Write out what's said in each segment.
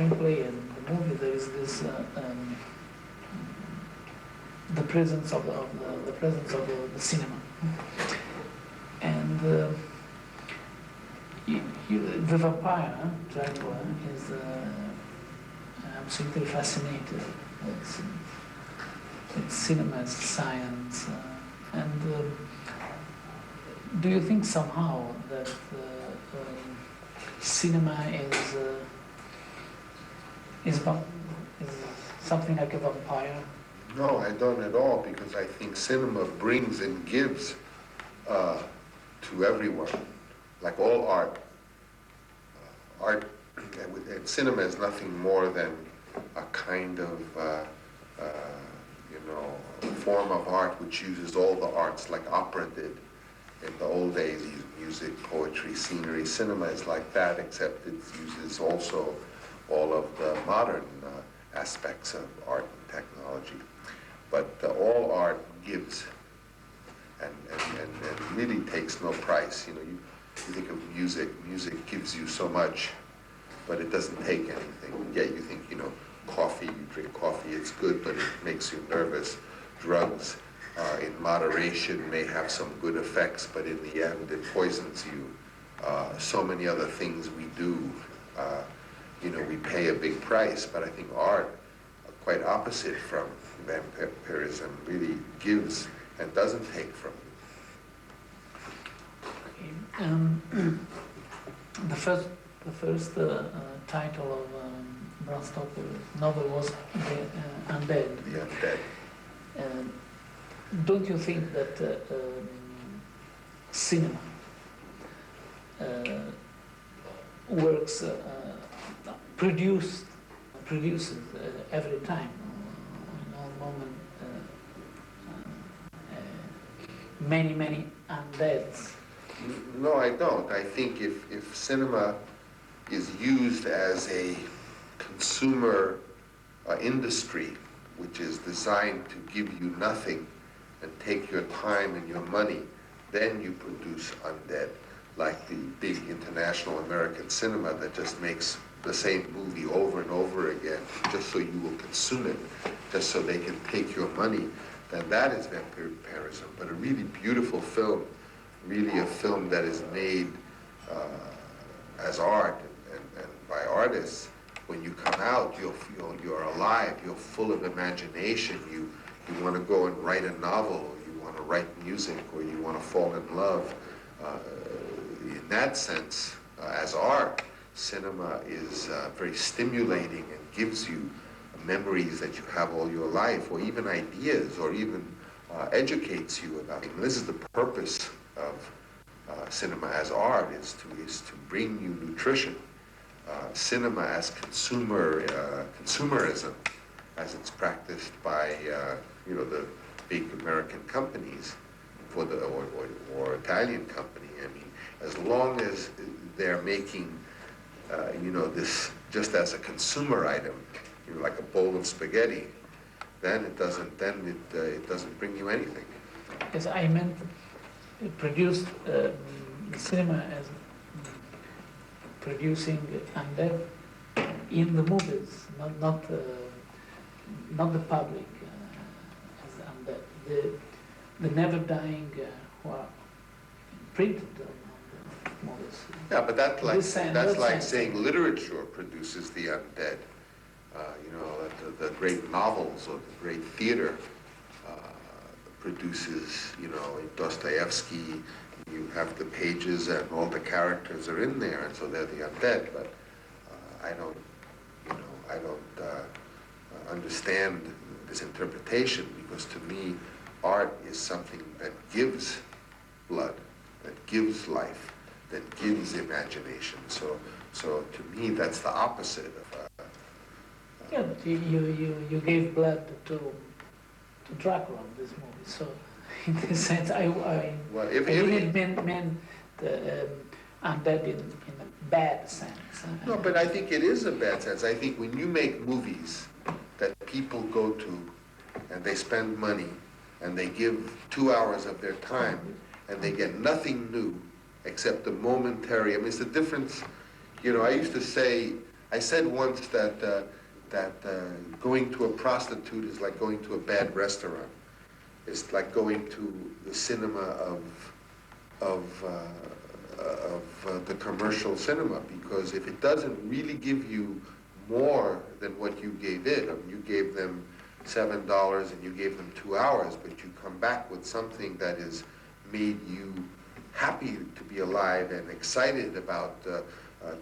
screenplay and the movie, there is this the presence of the presence of the cinema, and the vampire Dracula is absolutely fascinated with cinema as science, and do you think somehow that cinema is something like a vampire? No, I don't at all, because I think cinema brings and gives to everyone, like all art. Art and cinema is nothing more than a kind of form of art which uses all the arts, like opera did in the old days, music, poetry, scenery. Cinema is like that, except it uses also all of the modern aspects of art and technology. But all art gives and really takes no price. You know, you think of music gives you so much, but it doesn't take anything. Yet you think, coffee, you drink coffee, it's good, but it makes you nervous. Drugs, in moderation, may have some good effects, but in the end, it poisons you. So many other things we do, we pay a big price, but I think art, quite opposite from vampirism, really gives and doesn't take from you. The first title of Bram Stoker's novel was The Undead. The Undead. Don't you think that cinema works, produces every time, in all moment, many undeads? No, I don't. I think if cinema is used as a consumer industry, which is designed to give you nothing and take your time and your money, then you produce undead, like the big international American cinema that just makes the same movie over and over again, just so you will consume it, just so they can take your money, then that is vampirism. But a really beautiful film, really a film that is made as art and by artists, when you come out, you're alive, you're full of imagination, you want to go and write a novel, or you want to write music, or you want to fall in love. In that sense, as art, cinema is very stimulating and gives you memories that you have all your life, or even ideas, or even educates you about it. This is the purpose of cinema as art, is to bring you nutrition. Cinema as consumerism, as it's practiced by the big American companies, or Italian company. I mean, as long as they're making this just as a consumer item, like a bowl of spaghetti, then it doesn't bring you anything. Yes, I meant it produced cinema as producing undead in the movies, not the public as undead. The never dying who are printed on the movies. Yeah, but that's like saying literature produces the undead. The great novels or the great theater produces, Dostoevsky. You have the pages and all the characters are in there, and so they're the undead. But I don't understand this interpretation, because to me, art is something that gives blood, that gives life, that gives imagination. So to me, that's the opposite of. Yeah, but you gave blood to Dracula in this movie, so. In this sense, I didn't mean the undead in a bad sense. No, but I think it is a bad sense. I think when you make movies that people go to and they spend money and they give 2 hours of their time and they get nothing new except a momentary, it's the difference. I used to say I said once that going to a prostitute is like going to a bad restaurant. It's like going to the cinema of the commercial cinema, because if it doesn't really give you more than what you gave it, I mean, you gave them $7 and you gave them 2 hours, but you come back with something that has made you happy to be alive and excited about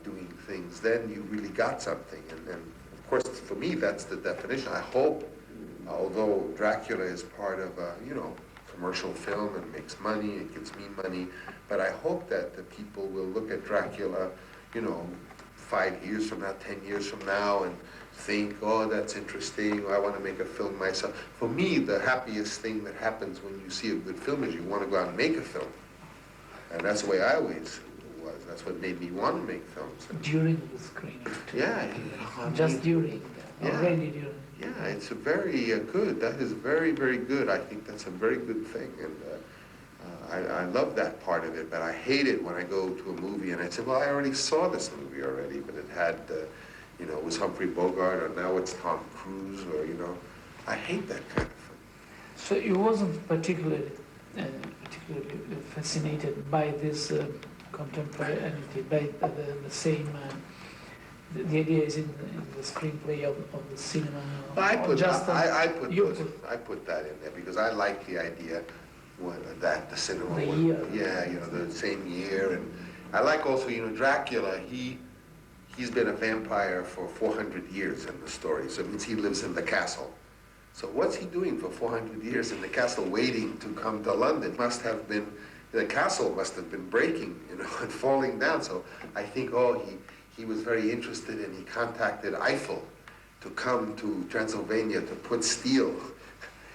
doing things, then you really got something. And of course, for me, that's the definition. I hope, although Dracula is part of a, commercial film and makes money, it gives me money, but I hope that the people will look at Dracula, 5 years from now, 10 years from now, and think, oh, that's interesting, or I want to make a film myself. For me, the happiest thing that happens when you see a good film is you want to go out and make a film. And that's the way I always was. That's what made me want to make films. During the screening, too. Yeah. Just during, already during. Yeah, it's a very good. That is very, very good. I think that's a very good thing. And I love that part of it, but I hate it when I go to a movie and I say, well, I already saw this movie already, but it had, it was Humphrey Bogart, or now it's Tom Cruise, or, I hate that kind of thing. So you wasn't particularly fascinated by this contemporaneity, by the same, the idea is in the screenplay of the cinema? I put that in there because I like the idea that the cinema the was, year. the same year. And I like also, Dracula, he's been a vampire for 400 years in the story, so it means he lives in the castle. So what's he doing for 400 years in the castle waiting to come to London? The castle must have been breaking, and falling down. So I think, he was very interested, and he contacted Eiffel to come to Transylvania to put steel,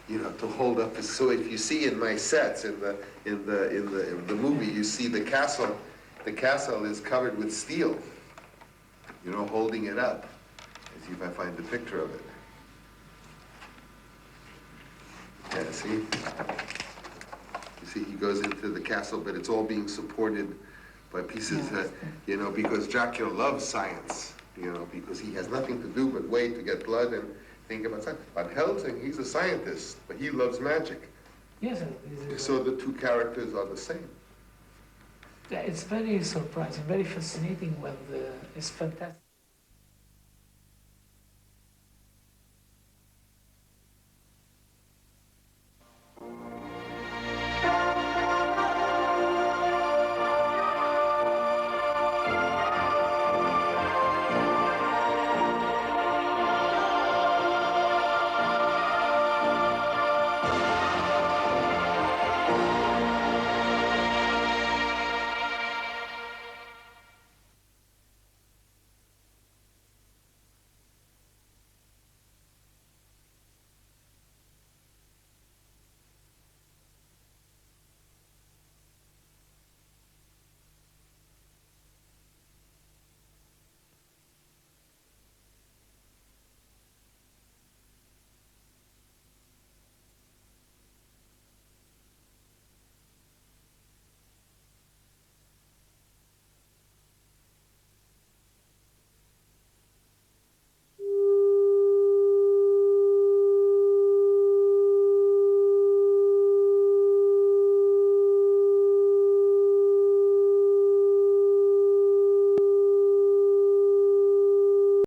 to hold up his. So if you see in my sets in the movie, you see the castle. The castle is covered with steel, holding it up. Let's see if I find the picture of it. Yeah, see? You see, he goes into the castle, but it's all being supported by pieces, because Dracula loves science, because he has nothing to do but wait to get blood and think about science. Van Helsing, he's a scientist, but he loves magic. Yes. So the two characters are the same. Yeah, it's very surprising, very fascinating it's fantastic.